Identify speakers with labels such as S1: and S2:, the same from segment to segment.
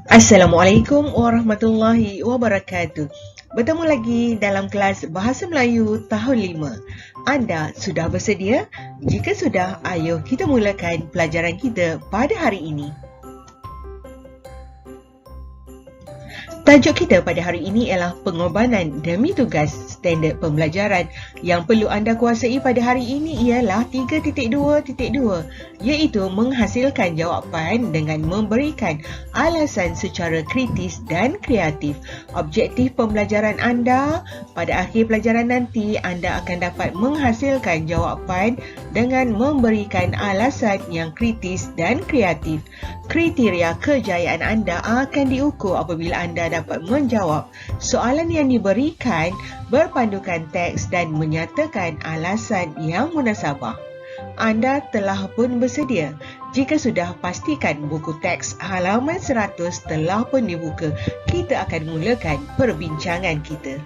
S1: Assalamualaikum warahmatullahi wabarakatuh. Bertemu lagi dalam kelas Bahasa Melayu tahun 5. Anda sudah bersedia? Jika sudah, ayo kita mulakan pelajaran kita pada hari ini. Tajuk kita pada hari ini ialah pengorbanan demi tugas. Standard pembelajaran yang perlu anda kuasai pada hari ini ialah 3.2.2, iaitu menghasilkan jawapan dengan memberikan alasan secara kritis dan kreatif. Objektif pembelajaran anda pada akhir pelajaran nanti, anda akan dapat menghasilkan jawapan dengan memberikan alasan yang kritis dan kreatif. Kriteria kejayaan anda akan diukur apabila anda dapat menjawab soalan yang diberikan berpandukan teks dan menyatakan alasan yang munasabah. Anda telah pun bersedia? Jika sudah, pastikan buku teks halaman 100 telah pun dibuka. Kita akan mulakan perbincangan kita.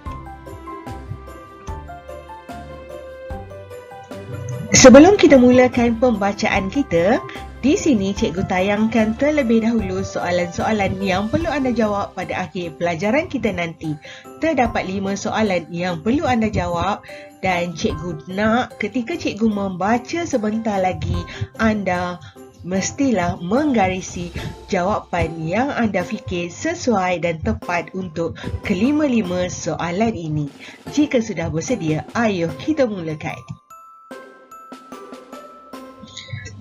S1: Sebelum kita mulakan pembacaan kita, di sini cikgu tayangkan terlebih dahulu soalan-soalan yang perlu anda jawab pada akhir pelajaran kita nanti. Terdapat 5 soalan yang perlu anda jawab dan cikgu nak ketika cikgu membaca sebentar lagi, anda mestilah menggarisi jawapan yang anda fikir sesuai dan tepat untuk kelima-lima soalan ini. Jika sudah bersedia, ayo kita mulakan.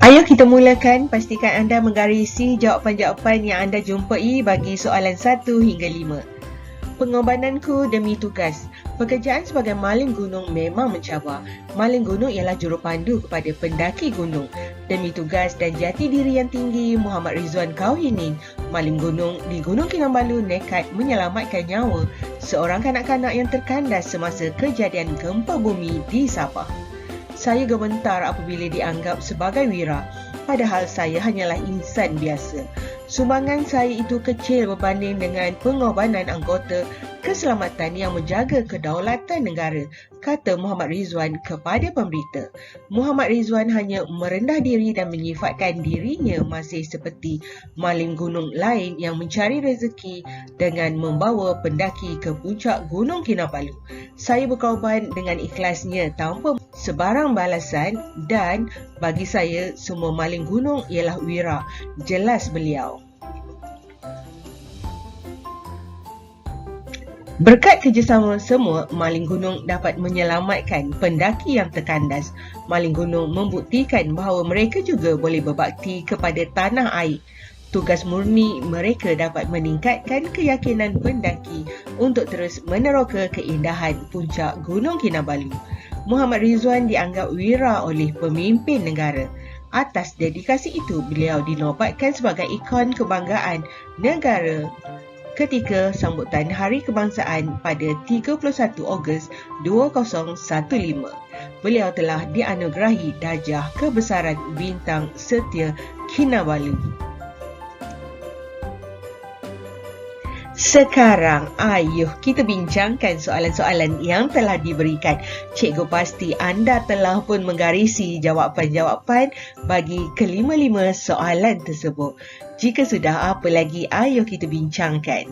S1: Ayo kita mulakan. Pastikan anda menggarisi jawapan-jawapan yang anda jumpai bagi soalan 1 hingga 5. Pengorbananku demi tugas. Pekerjaan sebagai maling gunung memang mencabar. Maling gunung ialah jurupandu kepada pendaki gunung. Demi tugas dan jati diri yang tinggi, Muhammad Rizwan Kauhinin, maling gunung di Gunung Kinabalu, nekat menyelamatkan nyawa seorang kanak-kanak yang terkandas semasa kejadian gempa bumi di Sabah. Saya gemetar apabila dianggap sebagai wira, padahal saya hanyalah insan biasa. Sumbangan saya itu kecil berbanding dengan pengorbanan anggota keselamatan yang menjaga kedaulatan negara, kata Muhammad Rizwan kepada pemberita. Muhammad Rizwan hanya merendah diri dan menyifatkan dirinya masih seperti maling gunung lain yang mencari rezeki dengan membawa pendaki ke puncak Gunung Kinabalu. Saya berkorban dengan ikhlasnya tanpa sebarang balasan dan bagi saya semua maling gunung ialah wira, jelas beliau. Berkat kerjasama semua, maling gunung dapat menyelamatkan pendaki yang terkandas. Maling gunung membuktikan bahawa mereka juga boleh berbakti kepada tanah air. Tugas murni mereka dapat meningkatkan keyakinan pendaki untuk terus meneroka keindahan puncak Gunung Kinabalu. Muhammad Rizwan dianggap wira oleh pemimpin negara. Atas dedikasi itu, beliau dinobatkan sebagai ikon kebanggaan negara ketika sambutan Hari Kebangsaan pada 31 Ogos 2015. Beliau telah dianugerahi Darjah Kebesaran Bintang Setia Kinabalu. Sekarang, ayuh kita bincangkan soalan-soalan yang telah diberikan. Cikgu pasti anda telah pun menggarisi jawapan-jawapan bagi kelima-lima soalan tersebut. Jika sudah, apa lagi? Ayuh kita bincangkan.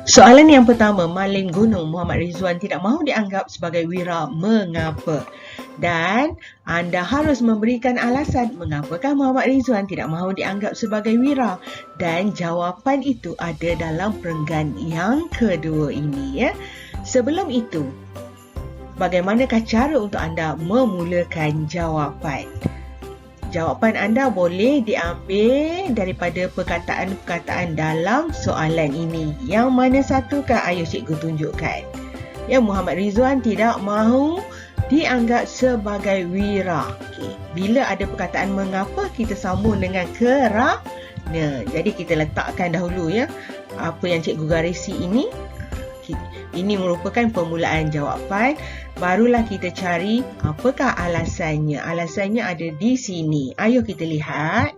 S1: Soalan yang pertama, maling gunung Muhammad Rizwan tidak mahu dianggap sebagai wira. Mengapa? Dan anda harus memberikan alasan mengapakah Muhammad Rizwan tidak mahu dianggap sebagai wira. Dan jawapan itu ada dalam perenggan yang kedua ini. Sebelum itu, bagaimanakah cara untuk anda memulakan jawapan? Jawapan anda boleh diambil daripada perkataan-perkataan dalam soalan ini. Yang mana satukah? Ayo cikgu tunjukkan. Ya, Muhammad Rizwan tidak mahu dianggap sebagai wira. Okay. Bila ada perkataan mengapa, kita sambung dengan kerana. Jadi kita letakkan dahulu apa yang cikgu garisi ini. Ini merupakan permulaan jawapan. Barulah kita cari apakah alasannya. Alasannya ada di sini. Ayo kita lihat.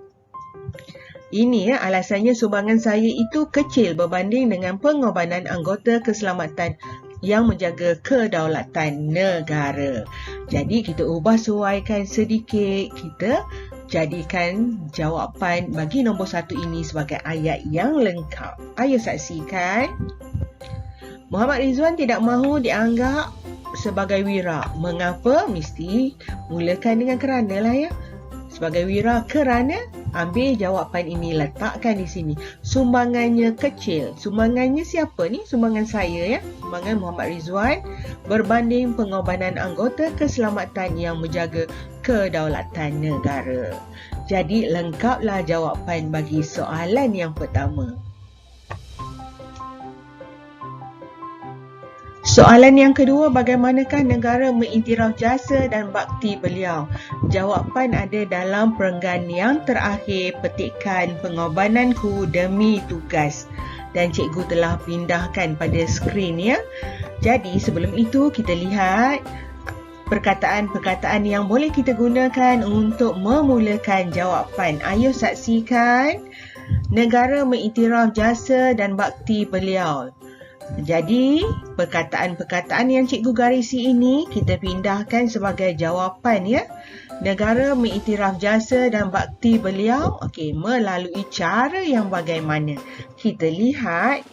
S1: Ini alasannya sumbangan saya itu kecil berbanding dengan pengorbanan anggota keselamatan yang menjaga kedaulatan negara. Jadi kita ubah sesuaikan sedikit, kita Jadikan jawapan bagi nombor 1 ini sebagai ayat yang lengkap. Ayo saksikan. Muhammad Rizwan tidak mahu dianggap sebagai wira. Mengapa? Mesti mulakan dengan kerana lah ya. Sebagai wira kerana, ambil jawapan ini, letakkan di sini. Sumbangannya kecil. Sumbangannya siapa ni? Sumbangan saya ya. Sumbangan Muhammad Rizwan berbanding pengorbanan anggota keselamatan yang menjaga kedaulatan negara. Jadi lengkaplah jawapan bagi soalan yang pertama. Soalan yang kedua, bagaimanakah negara mengiktiraf jasa dan bakti beliau? Jawapan ada dalam perenggan yang terakhir petikan pengorbananku demi tugas. Dan cikgu telah pindahkan pada skrin ya. Jadi sebelum itu kita lihat perkataan-perkataan yang boleh kita gunakan untuk memulakan jawapan. Ayo saksikan. Negara mengiktiraf jasa dan bakti beliau. Jadi, perkataan-perkataan yang cikgu garisi ini kita pindahkan sebagai jawapan ya. Negara mengiktiraf jasa dan bakti beliau melalui cara yang bagaimana? Kita lihat.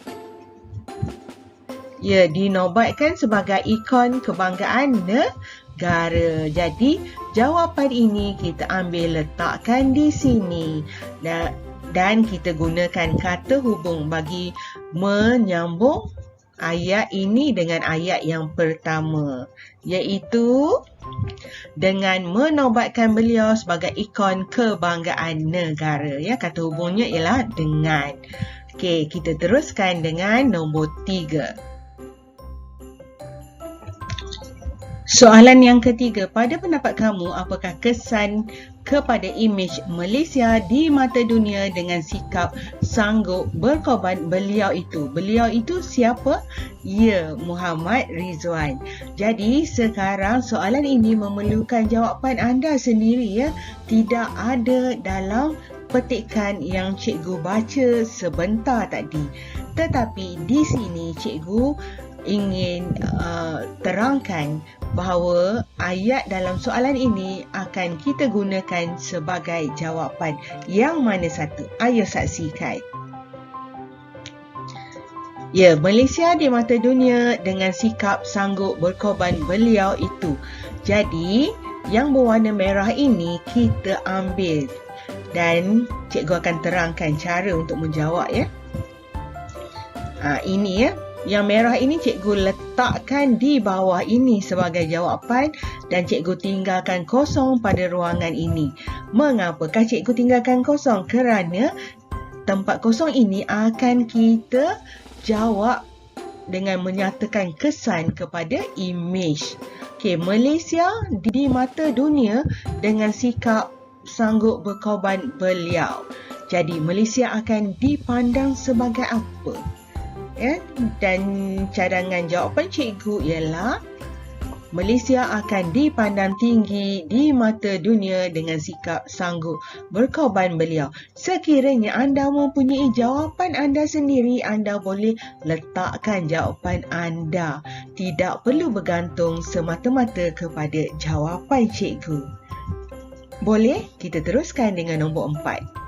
S1: Ya, dinobatkan sebagai ikon kebanggaan negara. Jadi, jawapan ini kita ambil letakkan di sini. Dan kita gunakan kata hubung bagi menyambung ayat ini dengan ayat yang pertama, iaitu dengan menobatkan beliau sebagai ikon kebanggaan negara. Ya, kata hubungnya ialah dengan. Okey, kita teruskan dengan nombor 3. Soalan yang ketiga, pada pendapat kamu, apakah kesan kepada imej Malaysia di mata dunia dengan sikap sanggup berkorban beliau itu? Beliau itu siapa? Ya, Muhammad Rizwan. Jadi sekarang soalan ini memerlukan jawapan anda sendiri ya. Tidak ada dalam petikan yang cikgu baca sebentar tadi. Tetapi di sini cikgu ingin terangkan bahawa ayat dalam soalan ini akan kita gunakan sebagai jawapan. Yang mana satu? Ayo saksikan. Ya, Malaysia di mata dunia dengan sikap sanggup berkorban beliau itu. Jadi, yang berwarna merah ini kita ambil dan cikgu akan terangkan cara untuk menjawab ya. Ini ya. Yang merah ini cikgu letakkan di bawah ini sebagai jawapan dan cikgu tinggalkan kosong pada ruangan ini. Mengapakah cikgu tinggalkan kosong? Kerana tempat kosong ini akan kita jawab dengan menyatakan kesan kepada imej. Malaysia di mata dunia dengan sikap sanggup berkorban beliau. Jadi Malaysia akan dipandang sebagai apa? Ya, dan cadangan jawapan cikgu ialah Malaysia akan dipandang tinggi di mata dunia dengan sikap sanggup berkorban beliau. Sekiranya anda mempunyai jawapan anda sendiri, anda boleh letakkan jawapan anda. Tidak perlu bergantung semata-mata kepada jawapan cikgu. Boleh? Kita teruskan dengan nombor 4.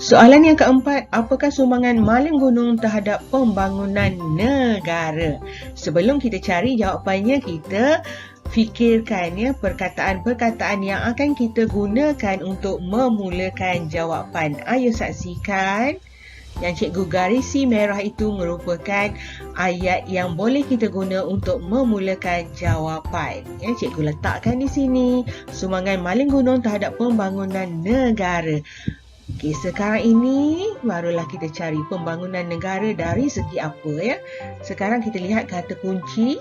S1: Soalan yang keempat, apakah sumbangan Malin Gunung terhadap pembangunan negara? Sebelum kita cari jawapannya, kita fikirkan ya perkataan-perkataan yang akan kita gunakan untuk memulakan jawapan. Ayo saksikan. Yang cikgu garisi merah itu merupakan ayat yang boleh kita guna untuk memulakan jawapan. Ya, cikgu letakkan di sini sumbangan Malin Gunung terhadap pembangunan negara. Okey, sekarang ini barulah kita cari pembangunan negara dari segi apa ya. Sekarang kita lihat kata kunci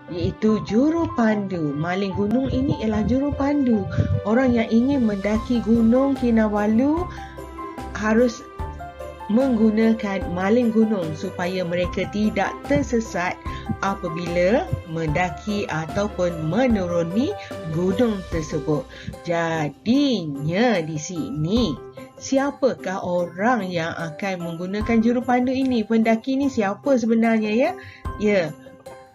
S1: iaitu jurupandu. Malin Gunung ini ialah jurupandu. Orang yang ingin mendaki Gunung Kinabalu harus menggunakan Malin Gunung supaya mereka tidak tersesat apabila mendaki ataupun menuruni gunung tersebut. Jadinya di sini, siapakah orang yang akan menggunakan jurupandu ini? Pendaki ini siapa sebenarnya ya? Ya,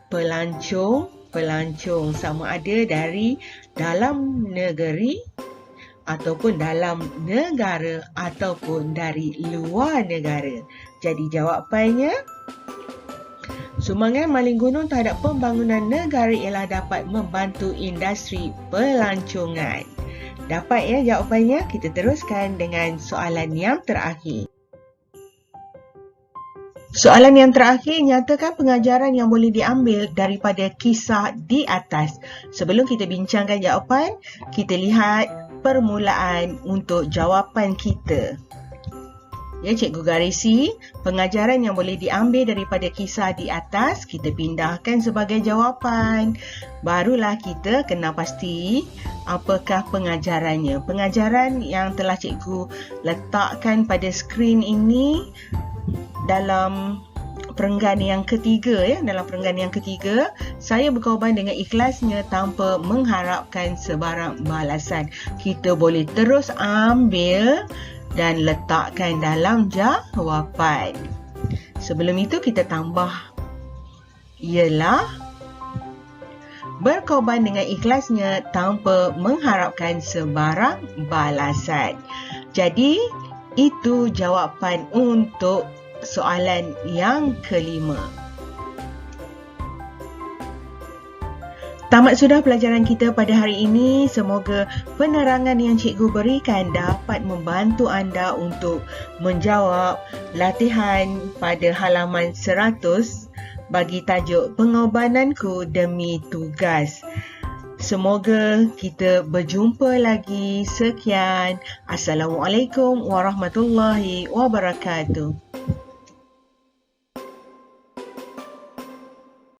S1: pelancong pelancong, sama ada dari dalam negeri ataupun dalam negara ataupun dari luar negara. Jadi jawapannya, sumbangan maling gunung terhadap pembangunan negara ialah dapat membantu industri pelancongan. Dapat ya jawapannya? Kita teruskan dengan soalan yang terakhir. Soalan yang terakhir, nyatakan pengajaran yang boleh diambil daripada kisah di atas. Sebelum kita bincangkan jawapan, kita lihat permulaan untuk jawapan kita. Ya, Cikgu garisi, pengajaran yang boleh diambil daripada kisah di atas, kita pindahkan sebagai jawapan. Barulah kita kena pasti apakah pengajarannya. Pengajaran yang telah cikgu letakkan pada skrin ini dalam perenggan yang ketiga, dalam perenggan yang ketiga, saya berkorban dengan ikhlasnya tanpa mengharapkan sebarang balasan. Kita boleh terus ambil dan letakkan dalam jawapan. Sebelum itu kita tambah, ialah berkorban dengan ikhlasnya tanpa mengharapkan sebarang balasan. Jadi itu jawapan untuk soalan yang kelima. Tamat sudah pelajaran kita pada hari ini. Semoga penerangan yang cikgu berikan dapat membantu anda untuk menjawab latihan pada halaman 100 bagi tajuk pengorbananku demi tugas. Semoga kita berjumpa lagi. Sekian. Assalamualaikum warahmatullahi wabarakatuh.